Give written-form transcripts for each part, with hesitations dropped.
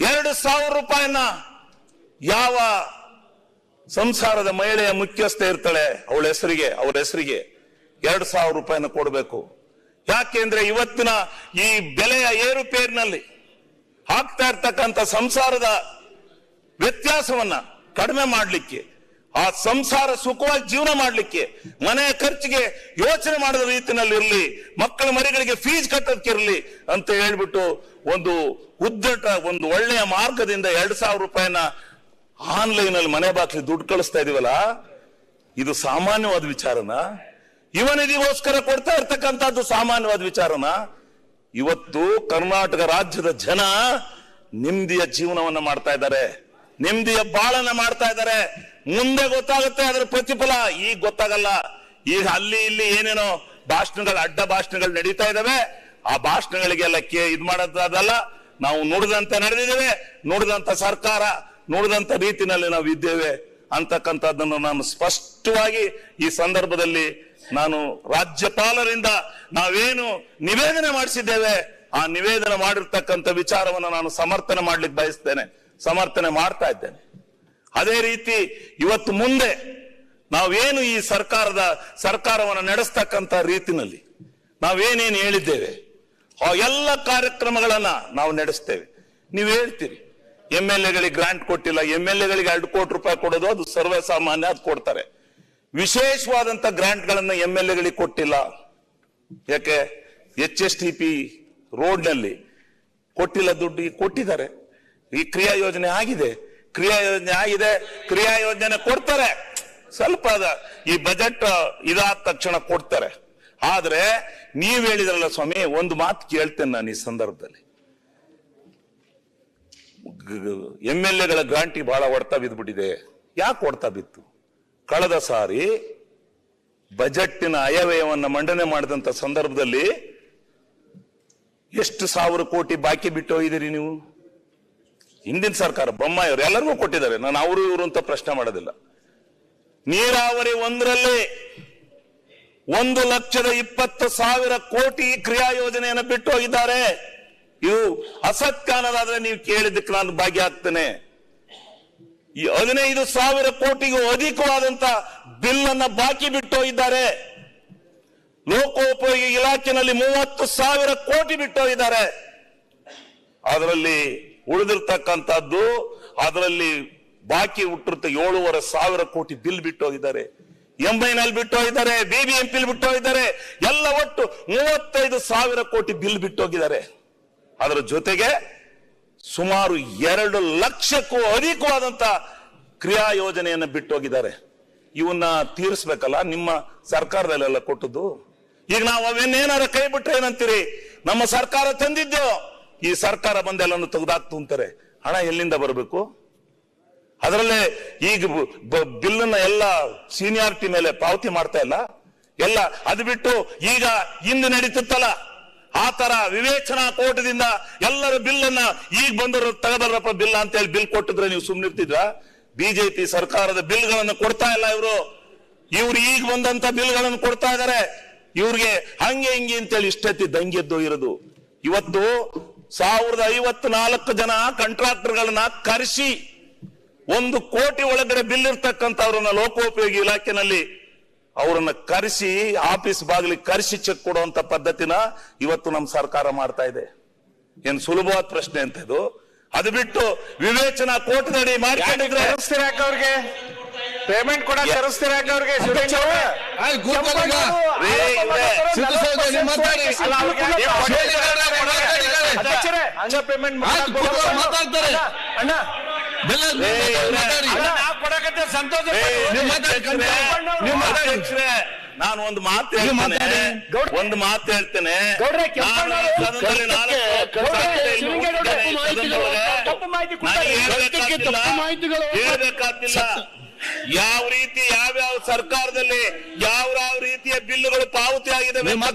2,000 ರೂಪಾಯಿನ ಯಾವ ಸಂಸಾರದ ಮಹಿಳೆಯ ಮುಖ್ಯಸ್ಥೆ ಇರ್ತಾಳೆ ಅವ್ರ ಹೆಸರಿಗೆ 2,000 ರೂಪಾಯಿನ ಕೊಡಬೇಕು. ಯಾಕೆಂದ್ರೆ ಇವತ್ತಿನ ಈ ಬೆಲೆಯ ಏರುಪೇರಿನಲ್ಲಿ ಆಗ್ತಾ ಇರ್ತಕ್ಕಂಥ ಸಂಸಾರದ ವ್ಯತ್ಯಾಸವನ್ನ ಕಡಿಮೆ ಮಾಡಲಿಕ್ಕೆ, ಆ ಸಂಸಾರ ಸುಖವಾಗಿ ಜೀವನ ಮಾಡಲಿಕ್ಕೆ, ಮನೆಯ ಖರ್ಚಿಗೆ ಯೋಚನೆ ಮಾಡದ ರೀತಿಯಲ್ಲಿ ಇರಲಿ, ಮಕ್ಕಳ ಮರಿಗಳಿಗೆ ಫೀಸ್ ಕಟ್ಟೋದಕ್ಕಿರಲಿ ಅಂತ ಹೇಳ್ಬಿಟ್ಟು ಒಂದು ಒಂದು ಒಳ್ಳೆಯ ಮಾರ್ಗದಿಂದ 2,000 ರೂಪಾಯಿನ ಆನ್ಲೈನ್ ಅಲ್ಲಿ ಮನೆ ಬಾಗಿಲಿಗೆ ದುಡ್ಡು ಕಳಿಸ್ತಾ ಇದೀವಲ್ಲ, ಇದು ಸಾಮಾನ್ಯವಾದ ವಿಚಾರನ? ಇವನಿಗೋಸ್ಕರ ಕೊಡ್ತಾ ಇರ್ತಕ್ಕಂಥದ್ದು ಸಾಮಾನ್ಯವಾದ ವಿಚಾರನ? ಇವತ್ತು ಕರ್ನಾಟಕ ರಾಜ್ಯದ ಜನ ನೆಮ್ಮದಿಯ ಜೀವನವನ್ನ ಮಾಡ್ತಾ ಇದ್ದಾರೆ, ನೆಮ್ಮದಿಯ ಬಾಳನ್ನ ಮಾಡ್ತಾ ಇದ್ದಾರೆ. ಮುಂದೆ ಗೊತ್ತಾಗುತ್ತೆ ಅದರ ಪ್ರತಿಫಲ, ಈಗ ಗೊತ್ತಾಗಲ್ಲ. ಈಗ ಅಲ್ಲಿ ಇಲ್ಲಿ ಏನೇನೋ ಅಡ್ಡ ಭಾಷಣಗಳು ನಡೀತಾ ಇದಾವೆ. ಆ ಭಾಷಣಗಳಿಗೆಲ್ಲ ಇದ್ ಮಾಡೋದಲ್ಲ. ನಾವು ನುಡಿದಂತೆ ನಡೆದಿದ್ದೇವೆ, ನುಡಿದಂತ ಸರ್ಕಾರ, ನುಡಿದಂತ ರೀತಿನಲ್ಲಿ ನಾವು ಇದ್ದೇವೆ ಅಂತಕ್ಕಂಥದ್ದನ್ನು ನಾನು ಸ್ಪಷ್ಟವಾಗಿ ಈ ಸಂದರ್ಭದಲ್ಲಿ ನಾನು ರಾಜ್ಯಪಾಲರಿಂದ ನಾವೇನು ನಿವೇದನೆ ಮಾಡಿಸಿದ್ದೇವೆ ಆ ನಿವೇದನೆ ಮಾಡಿರ್ತಕ್ಕಂಥ ವಿಚಾರವನ್ನು ನಾನು ಸಮರ್ಥನೆ ಮಾಡ್ಲಿಕ್ಕೆ ಬಯಸ್ತೇನೆ, ಸಮರ್ಥನೆ ಮಾಡ್ತಾ ಇದ್ದೇನೆ. ಅದೇ ರೀತಿ ಇವತ್ತು ಮುಂದೆ ನಾವೇನು ಈ ಸರ್ಕಾರವನ್ನು ನಡೆಸ್ತಕ್ಕಂಥ ರೀತಿನಲ್ಲಿ ನಾವೇನೇನು ಹೇಳಿದ್ದೇವೆ ಆ ಎಲ್ಲ ಕಾರ್ಯಕ್ರಮಗಳನ್ನ ನಾವು ನಡೆಸ್ತೇವೆ. ನೀವು ಹೇಳ್ತೀರಿ MLA-ಗಳಿಗೆ ಗ್ರಾಂಟ್ ಕೊಟ್ಟಿಲ್ಲ, MLA-ಗಳಿಗೆ 2 ಕೋಟಿ ರೂಪಾಯಿ ಕೊಡೋದು ಅದು ಸರ್ವೇ ಸಾಮಾನ್ಯ, ಅದು ಕೊಡ್ತಾರೆ. ವಿಶೇಷವಾದಂತ ಗ್ರಾಂಟ್ಗಳನ್ನ MLA-ಗಳಿಗೆ ಕೊಟ್ಟಿಲ್ಲ. ಯಾಕೆ? HSTP ರೋಡ್ನಲ್ಲಿ ಕೊಟ್ಟಿಲ್ಲ, ದುಡ್ಡು ಕೊಟ್ಟಿದ್ದಾರೆ. ಈ ಕ್ರಿಯಾ ಯೋಜನೆ ಆಗಿದೆ, ಕ್ರಿಯಾ ಯೋಜನೆ ಕೊಡ್ತಾರೆ. ಸ್ವಲ್ಪ ಈ ಬಜೆಟ್ ಇದಾದ ತಕ್ಷಣ ಕೊಡ್ತಾರೆ. ಆದ್ರೆ ನೀವ್ ಹೇಳಿದ್ರಲ್ಲ ಸ್ವಾಮಿ, ಒಂದು ಮಾತು ಕೇಳ್ತೇನೆ ನಾನು ಈ ಸಂದರ್ಭದಲ್ಲಿ. MLA-ಗಳ ಗ್ರಾಂಟಿ ಬಹಳ ಹೊಡ್ತಾ ಬಿದ್ದುಬಿಟ್ಟಿದೆ. ಯಾಕೆ ಹೊಡ್ತಾ ಬಿತ್ತು? ಕಳೆದ ಸಾರಿ ಬಜೆಟ್ಟಿನ ಆಯವ್ಯಯವನ್ನ ಮಂಡನೆ ಮಾಡಿದಂತ ಸಂದರ್ಭದಲ್ಲಿ ಎಷ್ಟು 1,000 ಕೋಟಿ ಬಾಕಿ ಬಿಟ್ಟು ಹೋಗಿದ್ದೀರಿ ನೀವು? ಹಿಂದಿನ ಸರ್ಕಾರ ಬೊಮ್ಮಾಯಿ ಅವರು ಎಲ್ಲರಿಗೂ ಕೊಟ್ಟಿದ್ದಾರೆ, ನಾನು ಅವರು ಇವರು ಅಂತ ಪ್ರಶ್ನೆ ಮಾಡೋದಿಲ್ಲ. ನೀರಾವರಿ ಒಂದರಲ್ಲಿ 1,20,000 ಕೋಟಿ ಕ್ರಿಯಾ ಯೋಜನೆಯನ್ನು ಬಿಟ್ಟು ಹೋಗಿದ್ದಾರೆ. ಇದು ಅಸತ್ಯ ಅನ್ನೋದಾದ್ರೆ ನೀವು ಕೇಳಿದ್ದಕ್ಕೆ ನಾನು ಭಾಗಿಯಾಗ್ತೇನೆ. ಈ 15,000 ಕೋಟಿಗೂ ಅಧಿಕವಾದಂತ ಬಿಲ್ ಅನ್ನ ಬಾಕಿ ಬಿಟ್ಟು ಹೋಗಿದ್ದಾರೆ. ಲೋಕೋಪಯೋಗಿ ಇಲಾಖೆಯಲ್ಲಿ 30,000 ಕೋಟಿ ಬಿಟ್ಟು ಹೋಗಿದ್ದಾರೆ. ಅದರಲ್ಲಿ ಉಳಿದಿರ್ತಕ್ಕಂಥದ್ದು, ಅದರಲ್ಲಿ ಬಾಕಿ ಹುಟ್ಟಿರುತ್ತೆ 7,500 ಕೋಟಿ ಬಿಲ್ ಬಿಟ್ಟು ಹೋಗಿದ್ದಾರೆ. MIನಲ್ಲಿ ಬಿಟ್ಟು ಹೋಗಿದ್ದಾರೆ, BBMP ಬಿಟ್ಟು ಹೋಗಿದ್ದಾರೆ. ಎಲ್ಲ ಒಟ್ಟು 35,000 ಕೋಟಿ ಬಿಲ್ ಬಿಟ್ಟು ಹೋಗಿದ್ದಾರೆ. ಅದರ ಜೊತೆಗೆ ಸುಮಾರು 2 ಲಕ್ಷಕ್ಕೂ ಅಧಿಕವಾದಂತ ಕ್ರಿಯಾ ಯೋಜನೆಯನ್ನು ಬಿಟ್ಟು ಹೋಗಿದ್ದಾರೆ. ಇವನ್ನ ತೀರಿಸಬೇಕಲ್ಲ ನಿಮ್ಮ ಸರ್ಕಾರದಲ್ಲೆಲ್ಲ ಕೊಟ್ಟದ್ದು. ಈಗ ನಾವು ಅವನ್ನೇನಾರ ಕೈ ಬಿಟ್ರೆ ಏನಂತೀರಿ? ನಮ್ಮ ಸರ್ಕಾರ ತಂದಿದ್ದೆವು, ಈ ಸರ್ಕಾರ ಬಂದೆಲ್ಲನ್ನು ತೆಗೆದಾಕ್ತು ಅಂತಾರೆ. ಹಣ ಎಲ್ಲಿಂದ ಬರಬೇಕು? ಅದರಲ್ಲೇ ಈಗ ಬಿಲ್ಲನ್ನ ಎಲ್ಲ ಸೀನಿಯಾರಿಟಿ ಮೇಲೆ ಪಾವತಿ ಮಾಡ್ತಾ ಇಲ್ಲ ಎಲ್ಲ. ಅದು ಬಿಟ್ಟು ಈಗ ಇಂದು ನಡೀತಿತ್ತಲ್ಲ ಆ ತರ ವಿವೇಚನಾ ಕೋಟದಿಂದ ಎಲ್ಲರ ಬಿಲ್ಲನ್ನ ಈಗ ಬಂದರು ತಗಬರ್ರಪ್ಪ ಬಿಲ್ ಅಂತ ಹೇಳಿ ಬಿಲ್ ಕೊಟ್ಟಿದ್ರೆ ನೀವು ಸುಮ್ಮನಿರ್ತಿದ್ರ? ಬಿಜೆಪಿ ಸರ್ಕಾರದ ಬಿಲ್ಗಳನ್ನು ಕೊಡ್ತಾ ಇಲ್ಲ ಇವ್ರು ಈಗ ಬಂದಂತ ಬಿಲ್ಗಳನ್ನು ಕೊಡ್ತಾ ಇದಾರೆ. ಇವ್ರಿಗೆ ಹಂಗೆ ಹಿಂಗೆ ಅಂತೇಳಿ ಇಷ್ಟೆತ್ತಿ ದಂಗೆದ್ದು ಇರೋದು. ಇವತ್ತು 1,054 ಜನ ಕಾಂಟ್ರಾಕ್ಟರ್ಗಳನ್ನ ಕರೆಸಿ 1 ಕೋಟಿ ಒಳಗಡೆ ಬಿಲ್ ಇರ್ತಕ್ಕಂಥವ್ರನ್ನ ಲೋಕೋಪಯೋಗಿ ಇಲಾಖೆನಲ್ಲಿ ಅವರನ್ನ ಕರೆಸಿ ಆಫೀಸ್ ಬಾಗಿಲಿಗೆ ಕರೆಸಿ ಚೆಕ್ ಕೊಡುವಂತ ಪದ್ಧತಿನ ಇವತ್ತು ನಮ್ಮ ಸರ್ಕಾರ ಮಾಡ್ತಾ ಇದೆ. ಏನ್ ಸುಲಭವಾದ ಪ್ರಶ್ನೆ ಅಂತ ಇದು? ಅದು ಬಿಟ್ಟು ವಿವೇಚನಾ ಕೋರ್ಟ್ನಡಿ ಮಾಡ್ಕೊಂಡಿದ್ರೆ ಅವ್ರಿಗೆ ಪೇಮೆಂಟ್ ಕೂಡ ತರಿಸ್ತೀರಾಕ ಅವ್ರಿಗೆ ಪೇಮೆಂಟ್ ಮಾತಾಡ್ತಾರೆ ಅಣ್ಣ. ನಾನು ಒಂದು ಮಾತು ಹೇಳ್ತೇನೆ, ಹೇಳ್ಬೇಕಾಗ್ತಿಲ್ಲ. ಯಾವ ರೀತಿ ಯಾವ್ಯಾವ ಸರ್ಕಾರದಲ್ಲಿ ಯಾವ ರೀತಿಯ ಬಿಲ್ಲುಗಳು ಪಾವತಿ ಆಗಿದೆ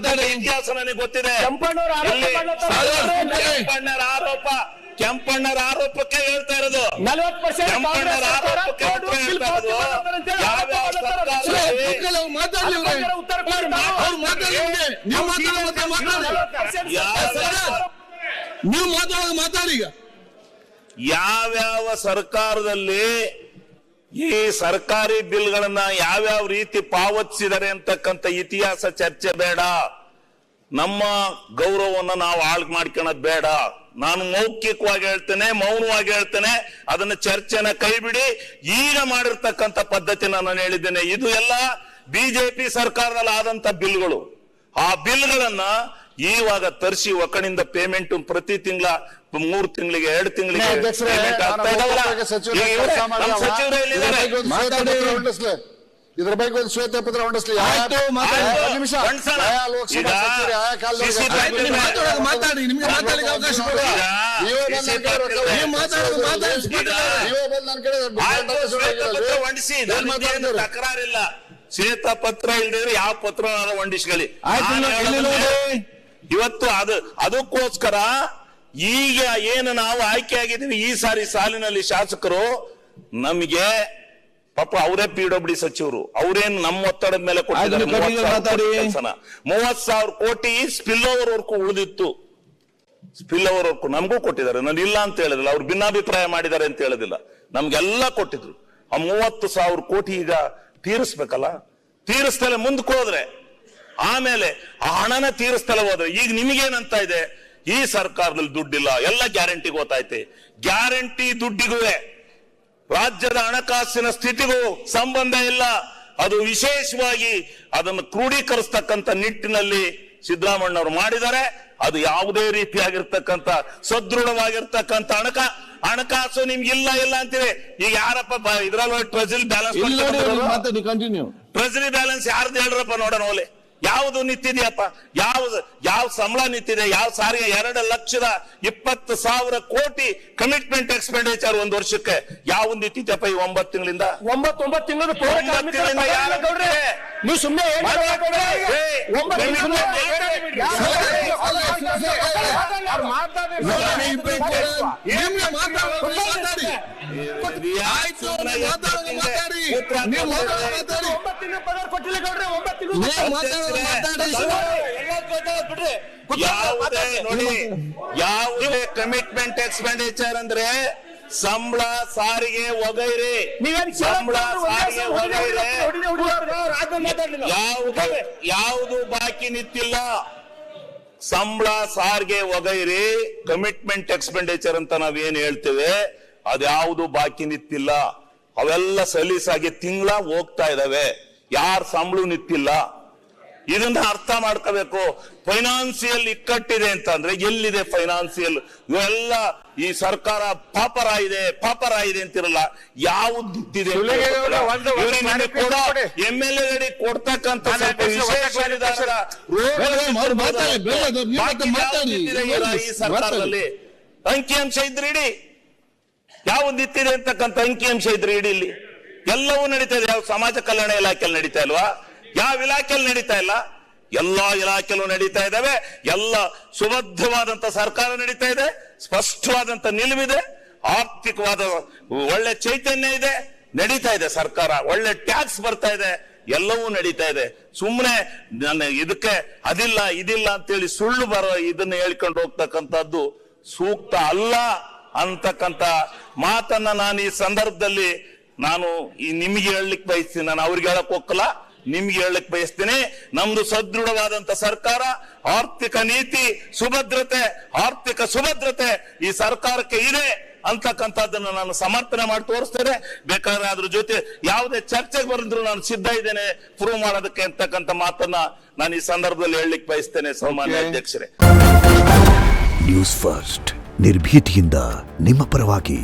ಇತಿಹಾಸ ನನಗೆ ಗೊತ್ತಿದೆ. ಕೆಂಪಣ್ಣರ ಆರೋಪಕ್ಕೆ ಹೇಳ್ತಾ ಇರೋದು. ಕೆಂಪಣ್ಣರ ಆರೋಪಕ್ಕೆ ಹೇಳ್ತಾ ಇರೋದು. ನೀವು ಮಾತಾಡೋದು ಮಾತಾಡಿ. ಈಗ ಯಾವ್ಯಾವ ಸರ್ಕಾರದಲ್ಲಿ ಈ ಸರ್ಕಾರಿ ಬಿಲ್ಗಳನ್ನ ಯಾವ್ಯಾವ ರೀತಿ ಪಾವತಿಸಿದ್ದಾರೆ ಅಂತಕ್ಕಂಥ ಇತಿಹಾಸ ಚರ್ಚೆ ಬೇಡ. ನಮ್ಮ ಗೌರವವನ್ನು ನಾವು ಹಾಳು ಮಾಡ್ಕೊಳ್ಳೋದು ಬೇಡ. ನಾನು ಮೌಖಿಕವಾಗಿ ಹೇಳ್ತೇನೆ, ಮೌನವಾಗಿ ಹೇಳ್ತೇನೆ, ಅದನ್ನ ಚರ್ಚೆನ ಕೈ ಬಿಡಿ. ಈಗ ಮಾಡಿರ್ತಕ್ಕಂಥ ಪದ್ಧತಿ ನಾನು ಹೇಳಿದ್ದೇನೆ, ಇದು ಎಲ್ಲ ಬಿಜೆಪಿ ಸರ್ಕಾರದಲ್ಲಿ ಆದಂತ ಬಿಲ್ಗಳು. ಆ ಬಿಲ್ಗಳನ್ನ ಇವಾಗ ತರಿಸಿ ಒಕ್ಕಣಿಂದ ಪೇಮೆಂಟ್ ಪ್ರತಿ ತಿಂಗಳ 3 ತಿಂಗಳಿಗೆ 2 ತಿಂಗಳಿಗೆ ಇದ್ರ ಬಗ್ಗೆ ಒಂದು ಶ್ವೇತಪತ್ರ ಹೊಂಡಿಸ್ಲಿ. ತಕರಾರಿಲ್ಲ. ಶ್ವೇತಪತ್ರ ಇಲ್ದಿದ್ರೆ ಯಾವ ಪತ್ರ ಹೊಂಡಿಸ್ಕೊಳ್ಳಿ. ಇವತ್ತು ಅದಕ್ಕೋಸ್ಕರ ಈಗ ಏನು ನಾವು ಆಯ್ಕೆ ಆಗಿದ್ದೀವಿ ಈ ಸಾರಿ ಸಾಲಿನಲ್ಲಿ ಶಾಸಕರು, ನಮಗೆ ಪಾಪ ಅವರೇ PWD ಸಚಿವರು, ಅವರೇನು ನಮ್ಮ ಒತ್ತಡದ ಮೇಲೆ ಕೊಟ್ಟಿದ್ದಾರೆ 30,000 ಕೋಟಿ ಸ್ಪಿಲ್ ಓವರ್ ವರ್ಕು ಉಳಿದಿತ್ತು. ಸ್ಪಿಲ್ ಓವರ್ ವರ್ಕು ನಮಗೂ ಕೊಟ್ಟಿದ್ದಾರೆ, ನಾನು ಇಲ್ಲ ಅಂತ ಹೇಳಿದಿಲ್ಲ, ಅವ್ರು ಭಿನ್ನಾಭಿಪ್ರಾಯ ಮಾಡಿದ್ದಾರೆ ಅಂತ ಹೇಳೋದಿಲ್ಲ, ನಮ್ಗೆಲ್ಲ ಕೊಟ್ಟಿದ್ರು. ಆ 30,000 ಕೋಟಿ ಈಗ ತೀರಿಸ್ಬೇಕಲ್ಲ, ತೀರಿಸ್ತಲೇ ಮುಂದಕ್ಕೆ ಹೋದ್ರೆ, ಆಮೇಲೆ ಆ ಹಣನ ತೀರಿಸ್ತಲೇ ಹೋದ್ರೆ, ಈಗ ನಿಮಗೇನಂತ ಇದೆ, ಈ ಸರ್ಕಾರದಲ್ಲಿ ದುಡ್ಡಿಲ್ಲ, ಎಲ್ಲ ಗ್ಯಾರಂಟಿ ಗೊತ್ತೈತೆ. ಗ್ಯಾರಂಟಿ ದುಡ್ಡಿಗೂ ರಾಜ್ಯದ ಹಣಕಾಸಿನ ಸ್ಥಿತಿಗೂ ಸಂಬಂಧ ಇಲ್ಲ. ಅದು ವಿಶೇಷವಾಗಿ ಅದನ್ನು ಕ್ರೋಢೀಕರಿಸ್ತಕ್ಕಂಥ ನಿಟ್ಟಿನಲ್ಲಿ ಸಿದ್ದರಾಮಯ್ಯನವರು ಮಾಡಿದ್ದಾರೆ. ಅದು ಯಾವುದೇ ರೀತಿಯಾಗಿರ್ತಕ್ಕಂಥ ಸದೃಢವಾಗಿರ್ತಕ್ಕಂಥ ಹಣಕಾಸು ನಿಮ್ಗಿಲ್ಲ ಇಲ್ಲ ಅಂತೀವಿ. ಈಗ ಯಾರಪ್ಪ ಇದ್ರಲ್ಲಿ ಟ್ರೆಜರಿ ಬ್ಯಾಲೆನ್ಸ್ ಯಾರ್ದು ಹೇಳ್ರಪ್ಪ ನೋಡೋಣ. ಓಲೆ ಯಾವುದು ನಿಂತಿದೆಯಪ್ಪ, ಯಾವ ಸಂಬಳ ನಿಂತಿದೆ, ಯಾವ ಸಾರಿಗೆ 2,20,000 ಕೋಟಿ ಕಮಿಟ್ಮೆಂಟ್ ಎಕ್ಸ್ಪೆಂಡಿಚರ್ ಒಂದು ವರ್ಷಕ್ಕೆ ಯಾವ್ದು ನಿಂತಿದೆಯಪ್ಪ ಈ 9 ತಿಂಗಳಿಂದ? 9 ತಿಂಗಳು ನೀವು ಸುಮ್ಮನೆ ಯಾವುದೇ ಕಮಿಟ್ಮೆಂಟ್ ಎಕ್ಸ್ಪೆಂಡಿಚರ್ ಅಂದ್ರೆ ಸಂಬಳ, ಸಾರಿಗೆ ವಗೈರೆ, ಸಂಬಳ ಸಾರಿಗೆ ವಗೈರೆ ಯಾವುದು ಬಾಕಿ ನಿಂತಿಲ್ಲ. ಸಂಬಳ, ಸಾರಿಗೆ ವಗೈರೆ ಕಮಿಟ್ಮೆಂಟ್ ಎಕ್ಸ್ಪೆಂಡಿಚರ್ ಅಂತ ನಾವೇನ್ ಹೇಳ್ತೇವೆ, ಅದ್ಯಾವುದು ಬಾಕಿ ನಿಂತಿಲ್ಲ. ಅವೆಲ್ಲ ಸಲೀಸಾಗಿ ತಿಂಗಳ ಹೋಗ್ತಾ ಇದಾವೆ, ಯಾರ ಸಂಬಳ ನಿಂತಿಲ್ಲ. ಇದನ್ನ ಅರ್ಥ ಮಾಡ್ಕೋಬೇಕು. ಫೈನಾನ್ಸಿಯಲ್ ಇಕ್ಕಟ್ಟಿದೆ ಅಂತಂದ್ರೆ ಎಲ್ಲಿದೆ ಫೈನಾನ್ಸಿಯಲ್? ಇವೆಲ್ಲ ಈ ಸರ್ಕಾರ ಪಾಪರ ಇದೆ ಅಂತಿರಲ್ಲ, ಯಾವ್ದು ನಿಂತಿದೆ? MLA ಕೊಡ್ತಕ್ಕಂಥ ಈ ಸರ್ಕಾರದಲ್ಲಿ ಅಂಕಿಅಂಶ ಇದ್ರೆ ಇಡಿ, ಯಾವ್ದು ನಿಂತಿದೆ ಅಂತಕ್ಕಂಥ ಅಂಕಿಅಂಶ ಇದ್ರೆ ಇಡಿ. ಇಲ್ಲಿ ಎಲ್ಲವೂ ನಡೀತಾ ಇದೆ. ಯಾವ ಸಮಾಜ ಕಲ್ಯಾಣ ಇಲಾಖೆಯಲ್ಲಿ ನಡೀತಾ ಇಲ್ವಾ? ಯಾವ ಇಲಾಖೆಯಲ್ಲಿ ನಡೀತಾ ಇಲ್ಲ? ಎಲ್ಲಾ ಇಲಾಖೆಯಲ್ಲೂ ನಡೀತಾ ಇದ್ದಾವೆ. ಎಲ್ಲ ಸುಭದ್ರವಾದಂತ ಸರ್ಕಾರ ನಡೀತಾ ಇದೆ, ಸ್ಪಷ್ಟವಾದಂತ ನಿಲುವಿದೆ, ಆರ್ಥಿಕವಾದ ಒಳ್ಳೆ ಚೈತನ್ಯ ಇದೆ, ನಡೀತಾ ಇದೆ ಸರ್ಕಾರ, ಒಳ್ಳೆ ಟ್ಯಾಕ್ಸ್ ಬರ್ತಾ ಇದೆ, ಎಲ್ಲವೂ ನಡೀತಾ ಇದೆ. ಸುಮ್ಮನೆ ನನ್ನ ಇದಕ್ಕೆ ಅದಿಲ್ಲ ಇದಿಲ್ಲ ಅಂತೇಳಿ ಸುಳ್ಳು ಇದನ್ನ ಹೇಳ್ಕೊಂಡು ಹೋಗ್ತಕ್ಕಂಥದ್ದು ಸೂಕ್ತ ಅಲ್ಲ ಅಂತಕ್ಕಂಥ ಮಾತನ್ನ ನಾನು ಈ ಸಂದರ್ಭದಲ್ಲಿ ನಿಮಗೆ ಹೇಳಲಿಕ್ಕೆ ಬಯಸ್ತೀನಿ. ನಾನು ಅವ್ರಿಗೆ ಹೇಳಕ್ ಹೋಗಲ್ಲ, ನಿಮ್ಗೆ ಹೇಳಕ್ ಬಯಸ್ತೀನಿ. ನಮ್ದು ಸದೃಢವಾದಂತ ಸರ್ಕಾರ, ಆರ್ಥಿಕ ನೀತಿ ಸುಭದ್ರತೆ, ಆರ್ಥಿಕ ಸುಭದ್ರತೆ ಈ ಸರ್ಕಾರಕ್ಕೆ ಇದೆ ಅಂತಕ್ಕಂಥದ್ದನ್ನು ನಾನು ಸಮರ್ಥನೆ ಮಾಡಿ ತೋರಿಸ್ತೇನೆ. ಬೇಕಾದ್ರೆ ಅದ್ರ ಜೊತೆ ಯಾವುದೇ ಚರ್ಚೆಗೆ ಬರೆದ್ರು ನಾನು ಸಿದ್ಧ ಇದ್ದೇನೆ ಪ್ರೂವ್ ಮಾಡೋದಕ್ಕೆ ಅಂತಕ್ಕಂಥ ಮಾತನ್ನ ನಾನು ಈ ಸಂದರ್ಭದಲ್ಲಿ ಹೇಳಲಿಕ್ಕೆ ಬಯಸ್ತೇನೆ. ಸನ್ಮಾನ್ಯ ಅಧ್ಯಕ್ಷರೇ, ನ್ಯೂಸ್ ಫಸ್ಟ್ ನಿರ್ಭೀತಿಯಿಂದ ನಿಮ್ಮ ಪರವಾಗಿ.